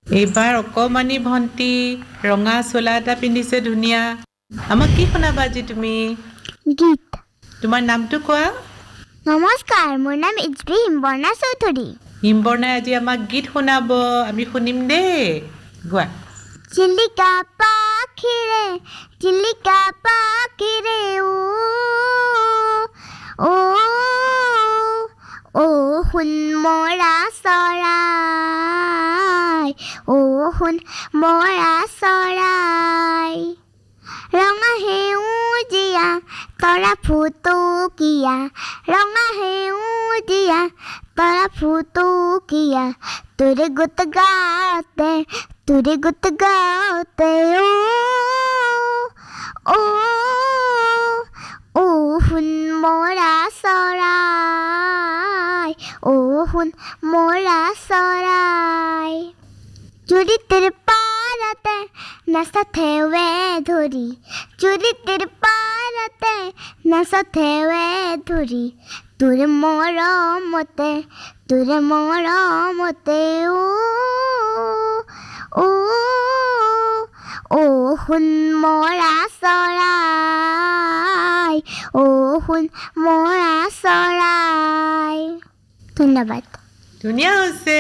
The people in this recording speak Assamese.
এইবাৰ অকমানি ভণ্টি ৰঙা চোলা এটা পিন্ধিছে ধুনীয়া আমাক কি শুনাবা আজি তুমি গীত তোমাৰ নামটো কোৱা নমস্কাৰ মোৰ নাম B Himbarna Choudhary হিমবৰ্ণাই আজি আমাক গীত শুনাব আমি শুনিম দেই গোৱা চিলিকা পাখিৰে ও শুন মৰা চৰাই ৰঙা সেউজীয়া তৰা ফুটুকীয়া তোৰে গুট গাওঁতে ও শুন মৰা চৰাই চুৰিতেৰ পাৰতে নাচথেৱে ধৰি তোৰে মৰমতে ও শুন মৰা চৰাই ধন্যবাদ ধুনীয়া হৈছে